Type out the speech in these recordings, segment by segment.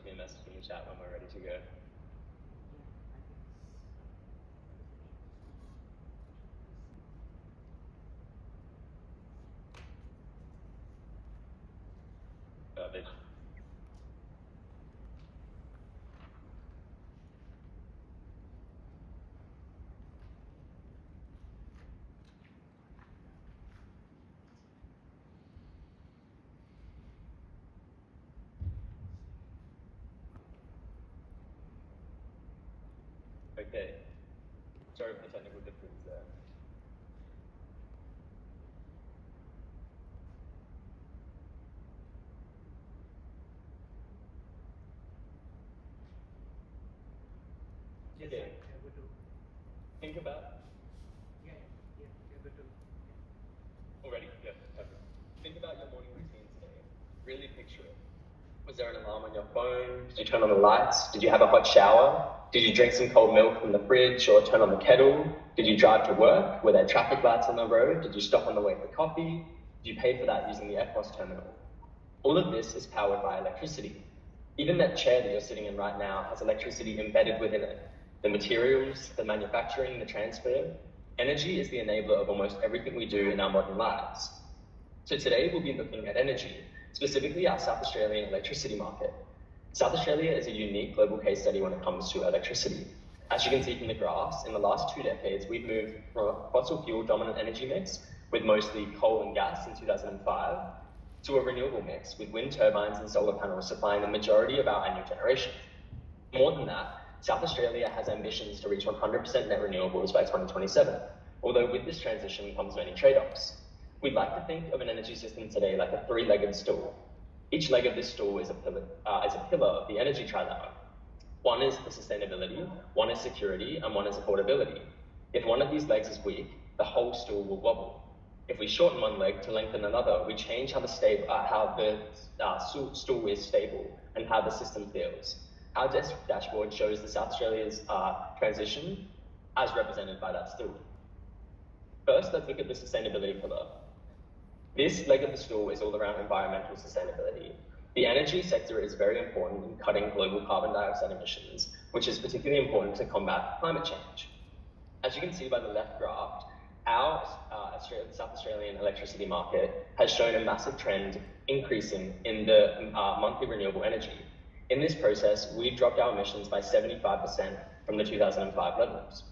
me a message in the chat when we're ready to go. Perfect. Okay. Sorry for the technical difference there. Yes, Okay. good to. Think about. Yeah, good to. Already? Yeah, perfect. Think about your morning routine today. Really picture it. Was there an alarm on your phone? Did you turn on the lights? Did you have a hot shower? Did you drink some cold milk from the fridge or turn on the kettle? Did you drive to work? Were there traffic lights on the road? Did you stop on the way for coffee? Did you pay for that using the FBOS terminal? All of this is powered by electricity. Even that chair that you're sitting in right now has electricity embedded within it. The materials, the manufacturing, the transfer. Energy is the enabler of almost everything we do in our modern lives. So today we'll be looking at energy, specifically our South Australian electricity market. South Australia is a unique global case study when it comes to electricity. As you can see from the graphs, in the last 2 decades, we've moved from a fossil fuel dominant energy mix with mostly coal and gas in 2005 to a renewable mix with wind turbines and solar panels supplying the majority of our annual generation. More than that, South Australia has ambitions to reach 100% net renewables by 2027, although with this transition comes many trade-offs. We'd like to think of an energy system today like a three-legged stool. Each leg of this stool is a pillar of the energy trilemma. One is the sustainability, one is security, and one is affordability. If one of these legs is weak, the whole stool will wobble. If we shorten one leg to lengthen another, we change how the stool is stable and how the system feels. Our dashboard shows the South Australia's transition as represented by that stool. First, let's look at the sustainability pillar. This leg of the stool is all around environmental sustainability. The energy sector is very important in cutting global carbon dioxide emissions, which is particularly important to combat climate change. As you can see by the left graph, our South Australian electricity market has shown a massive trend increasing in the monthly renewable energy. In this process, we've dropped our emissions by 75% from the 2005 levels.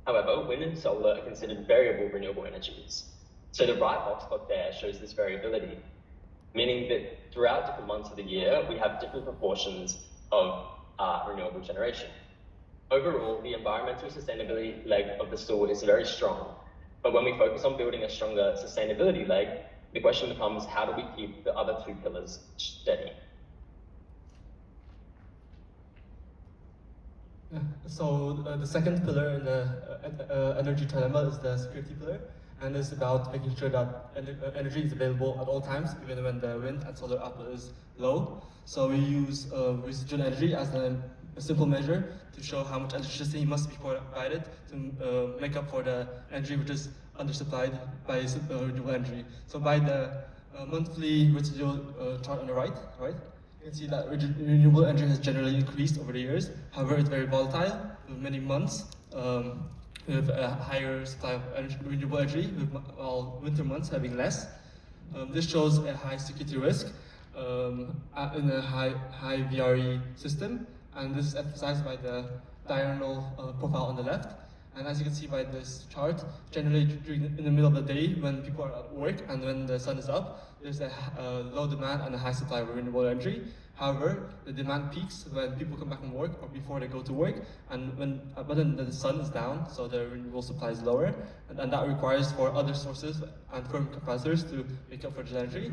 However, wind and solar are considered variable renewable energies. So the right box plot there shows this variability, meaning that throughout different months of the year, we have different proportions of renewable generation. Overall, the environmental sustainability leg of the stool is very strong, but when we focus on building a stronger sustainability leg, the question becomes, how do we keep the other two pillars steady? So the second pillar in the energy trilemma is the security pillar, and it's about making sure that energy is available at all times, even when the wind and solar output is low. So we use residual energy as a simple measure to show how much electricity must be provided to make up for the energy which is undersupplied by renewable energy. So by the monthly residual chart on the right, you can see that renewable energy has generally increased over the years. However, it's very volatile with many months with a higher supply of renewable energy, with all winter months having less. This shows a high security risk in a high VRE system, and this is emphasized by the diurnal profile on the left. And as you can see by this chart, generally in the middle of the day when people are at work and when the sun is up, there's a low demand and a high supply of renewable energy. However, the demand peaks when people come back from work or before they go to work, and but then the sun is down, so the renewable supply is lower, and that requires for other sources and firm capacitors to make up for the energy.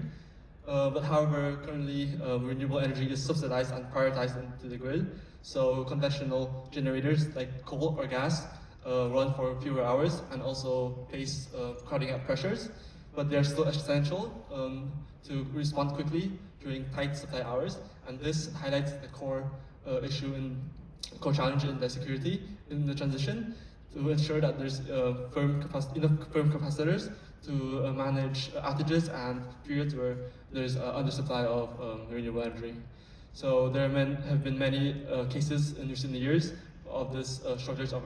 But however, currently renewable energy is subsidized and prioritized into the grid, so conventional generators like coal or gas run for fewer hours and also face crowding out pressures, but they're still essential to respond quickly during tight supply hours, and this highlights the core challenge in the security in the transition to ensure that there's enough firm capacitors to manage outages and periods where there's undersupply of renewable energy. So there have been many cases in recent years of this shortage of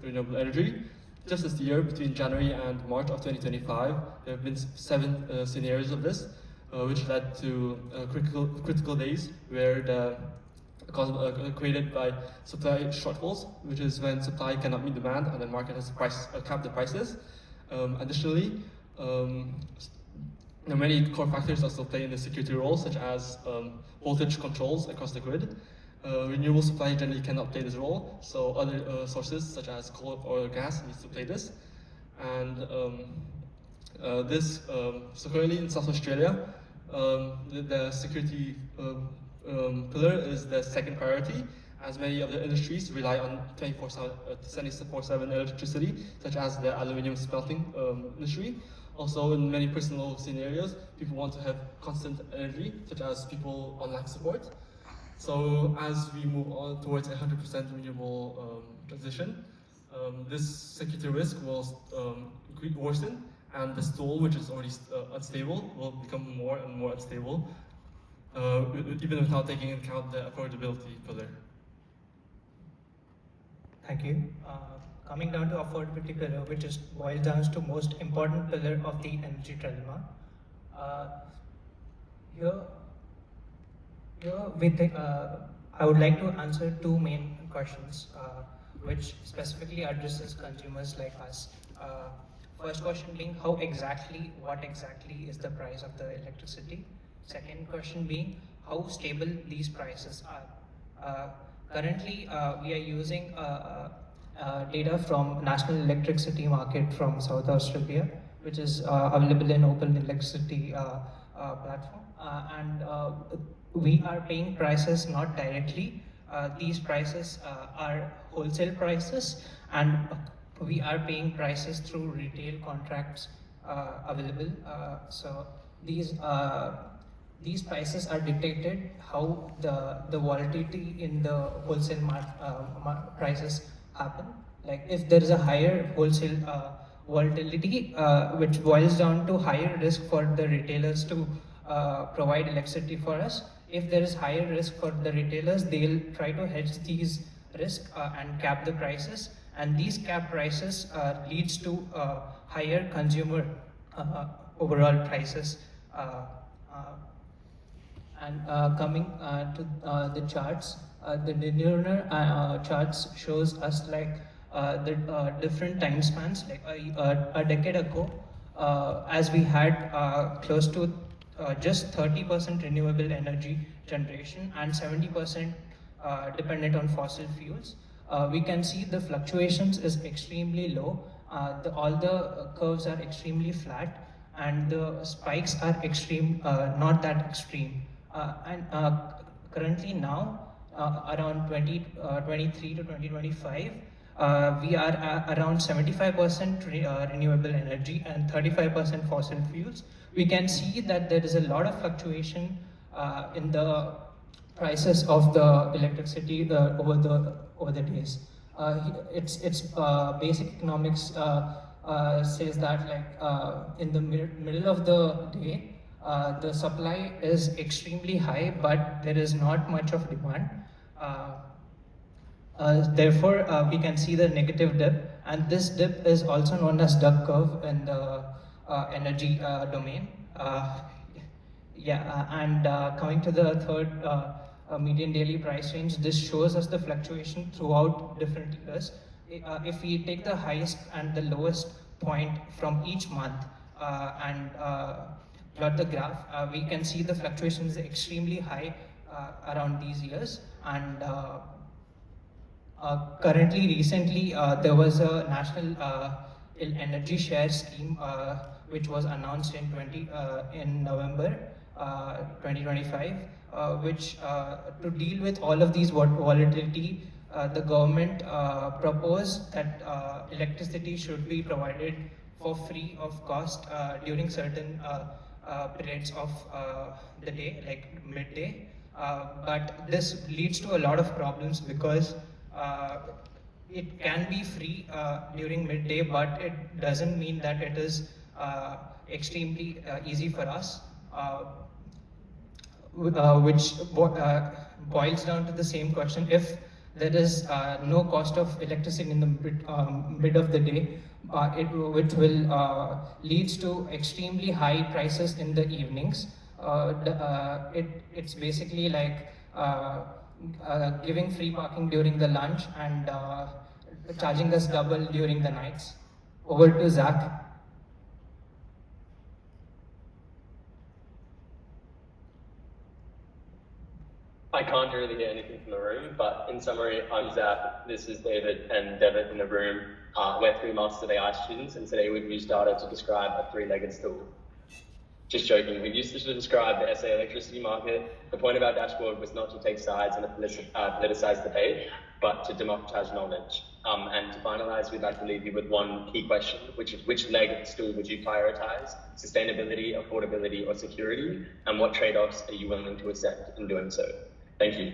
renewable energy. Just this year, between January and March of 2025, there have been 7 scenarios of this, which led to critical days where created by supply shortfalls, which is when supply cannot meet demand and the market has capped the prices. Additionally, many core factors also play in the security role, such as voltage controls across the grid. Renewable supply generally cannot play this role, so other sources such as coal, oil, or gas needs to play this. And so currently in South Australia, the security pillar is the second priority, as many of the industries rely on 24/7 electricity, such as the aluminium smelting industry. Also, in many personal scenarios, people want to have constant energy, such as people on life support. So as we move on towards a 100% renewable transition, this security risk will worsen, and the stool, which is already unstable, will become more and more unstable, even without taking into account the affordability pillar. Thank you. Coming down to affordability pillar, which is boils down to most important pillar of the energy trilemma. I would like to answer 2 main questions, which specifically addresses consumers like us. First question being what exactly is the price of the electricity? Second question being how stable these prices are. Currently, we are using data from National Electricity Market from South Australia, which is available in Open Electricity platform, and we are paying prices not directly. These prices are wholesale prices, and we are paying prices through retail contracts available. So these prices are dictated how the volatility in the wholesale prices happen. Like if there is a higher wholesale volatility, which boils down to higher risk for the retailers to provide electricity for us. If there is higher risk for the retailers, they'll try to hedge these risks and cap the prices. And these cap prices leads to higher consumer overall prices. Coming to the charts, the linear charts shows us like the different time spans. Like a decade ago, as we had close to just 30% renewable energy generation and 70% dependent on fossil fuels, we can see the fluctuations is extremely low. All the curves are extremely flat, and the spikes are not that extreme. Currently now, around 2023 to 2025, we are around 75% renewable energy and 35% fossil fuels. We can see that there is a lot of fluctuation in the prices of the electricity over the days. It's basic economics says that like in the middle of the day, the supply is extremely high, but there is not much of demand. Therefore, we can see the negative dip, and this dip is also known as duck curve in the energy domain. Coming to the third median daily price range, this shows us the fluctuation throughout different years. If we take the highest and the lowest point from each month and plot the graph, we can see the fluctuation is extremely high around these years. And recently, there was a national energy share scheme which was announced in November 2025, which to deal with all of these volatility, the government proposed that electricity should be provided for free of cost during certain periods of the day, like midday. But this leads to a lot of problems because it can be free during midday, but it doesn't mean that it is extremely easy for us. which boils down to the same question. If there is no cost of electricity in the mid of the day, which will leads to extremely high prices in the evenings. It's basically like giving free parking during the lunch and charging us double during the nights. Over to Zach. I can't really hear anything from the room, but in summary, I'm Zach, this is David and Devitt in the room. We're three Masters of AI students, and today we've used data to describe a three-legged stool. Just joking, we used this to describe the SA electricity market. The point of our dashboard was not to take sides in a politicized debate, but to democratize knowledge. And to finalize, we'd like to leave you with one key question, which is which leg of the stool would you prioritize? Sustainability, affordability, or security? And what trade-offs are you willing to accept in doing so? Thank you.